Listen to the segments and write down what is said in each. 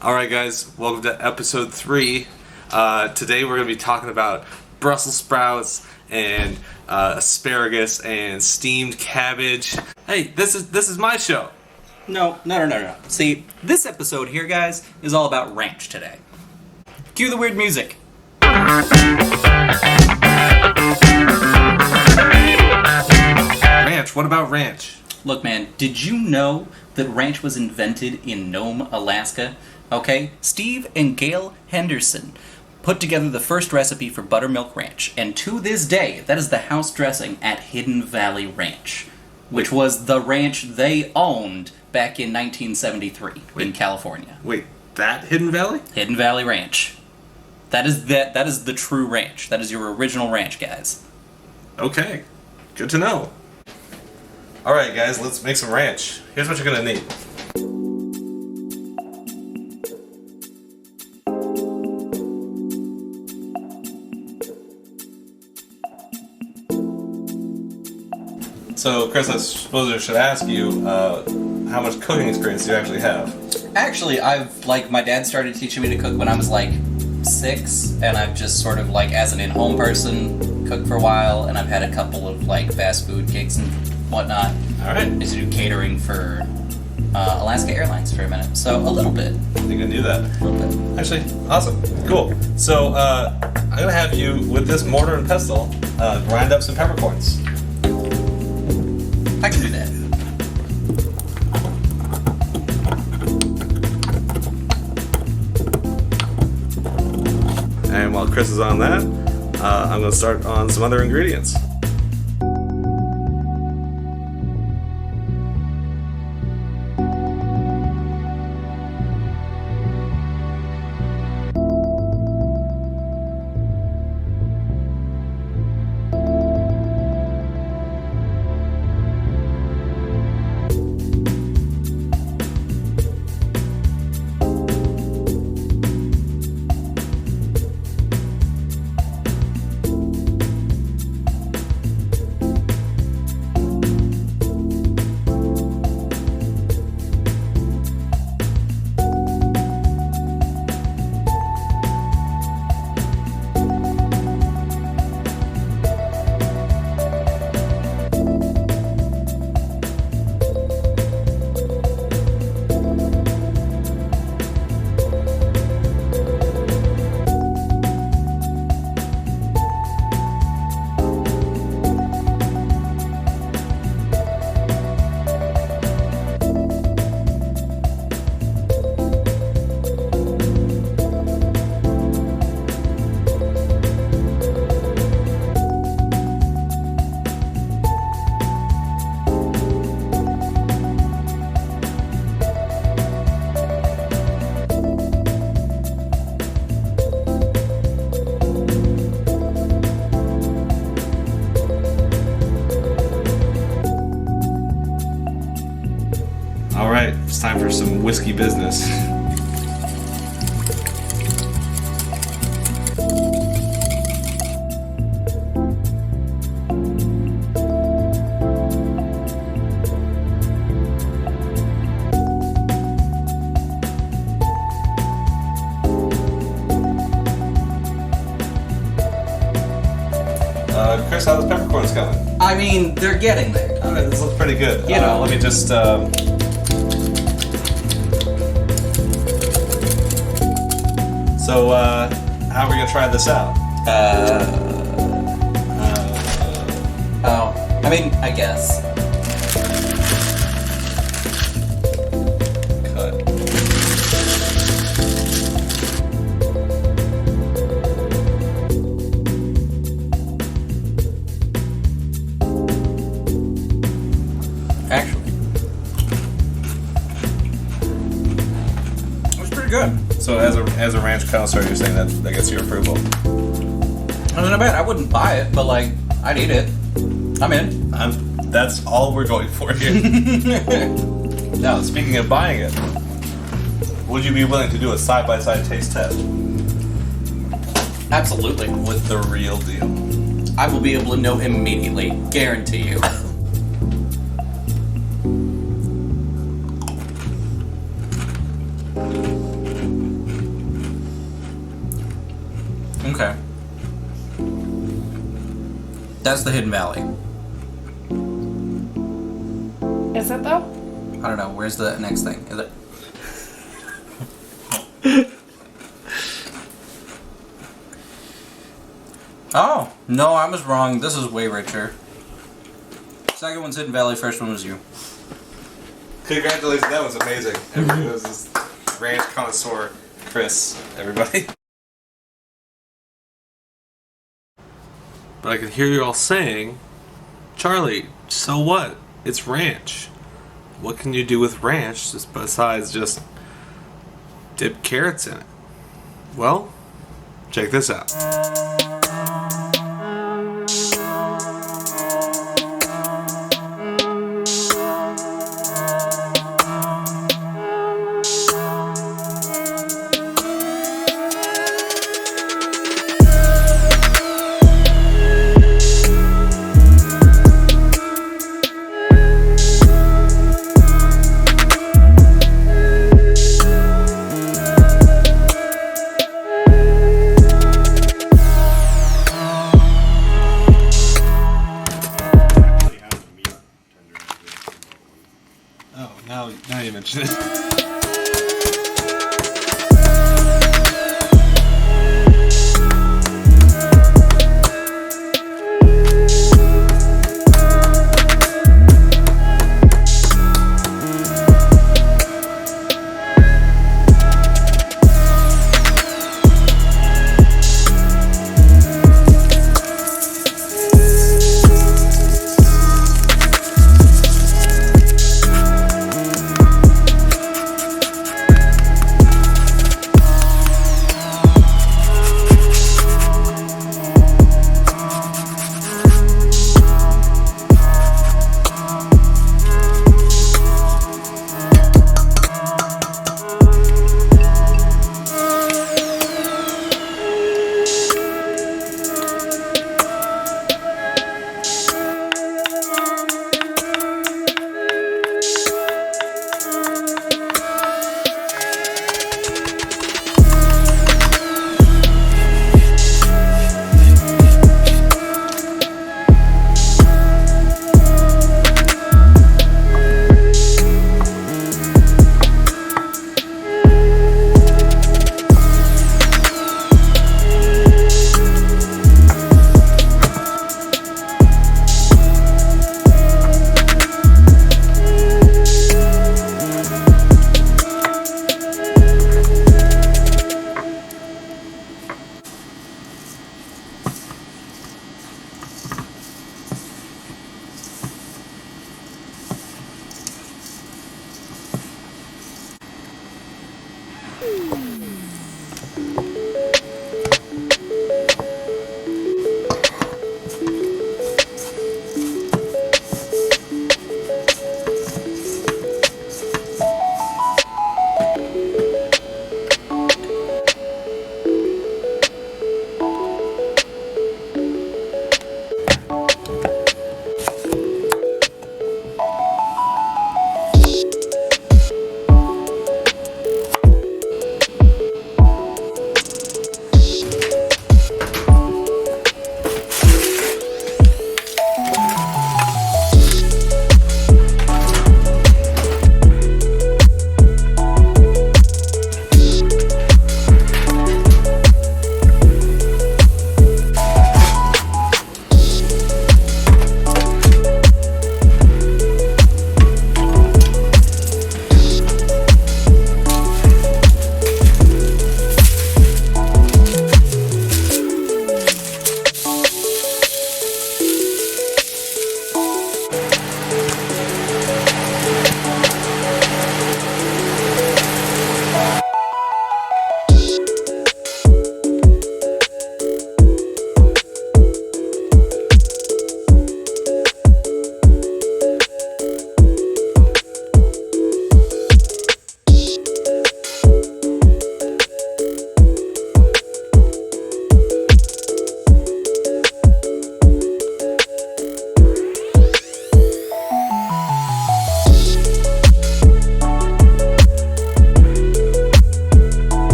Alright guys, welcome to episode 3. Today we're going to be talking about Brussels sprouts and asparagus and steamed cabbage. Hey, this is my show. No. See, this episode here, guys, is all about ranch today. Cue the weird music. Ranch, what about ranch? Look, man, did you know that ranch was invented in Nome, Alaska? Okay, Steve and Gail Henderson put together the first recipe for buttermilk ranch, and to this day, that is the house dressing at Hidden Valley Ranch, which was the ranch they owned back in 1973 in California. Wait, that Hidden Valley? Hidden Valley Ranch. That is the true ranch. That is your original ranch, guys. Okay, good to know. Alright guys, let's make some ranch. Here's what you're going to need. So, Chris, I suppose I should ask you, how much cooking experience do you actually have? Actually, my dad started teaching me to cook when I was, 6, and I've just sort of, as an in-home person, cooked for a while, and I've had a couple of, fast food gigs and whatnot. Alright. I used to do catering for Alaska Airlines for a minute, so a little bit. I think I knew that. A little bit. Actually, awesome. Cool. So, I'm going to have you, with this mortar and pestle, grind up some peppercorns. I can do that. And while Chris is on that, I'm going to start on some other ingredients. Alright, it's time for some whiskey business. Chris, how those peppercorns going? I mean, they're getting there. Alright, this looks pretty good. You know. Let me just, So, how are we gonna try this out? I guess. Cut. Actually, it was pretty good. So, as a ranch connoisseur, you're saying that gets your approval? I mean, I bet I wouldn't buy it, but I'd eat it. I'm in. That's all we're going for here. Now, speaking of buying it, would you be willing to do a side-by-side taste test? Absolutely. With the real deal. I will be able to know immediately. Guarantee you. That's the Hidden Valley. Is it though? I don't know. Where's the next thing? Is it? Oh, no, I was wrong. This is way richer. Second one's Hidden Valley, first one was you. Congratulations, that was amazing. Everybody was this ranch connoisseur, Kris, everybody. But I can hear you all saying, Charlie, so what? It's ranch. What can you do with ranch just besides just dip carrots in it? Well, check this out. Oh, now you mention it.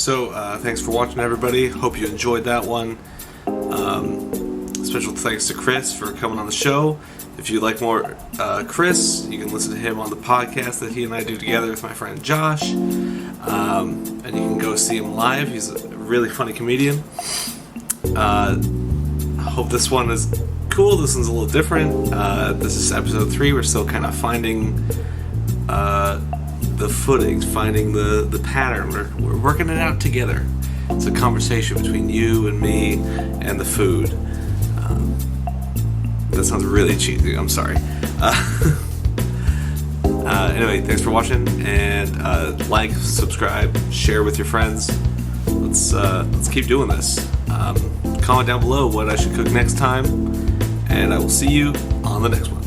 So thanks for watching, everybody. Hope you enjoyed that one. Special thanks to Kris for coming on the show. If you like more Kris, you can listen to him on the podcast that he and I do together with my friend Josh. And you can go see him live. He's a really funny comedian. I hope this one is cool. This one's a little different. This is episode 3. We're still kind of finding the footings, finding the pattern. We're working it out together. It's a conversation between you and me and the food. That sounds really cheesy. I'm sorry. Anyway, thanks for watching, and like, subscribe, share with your friends. Let's keep doing this. Comment down below what I should cook next time, and I will see you on the next one.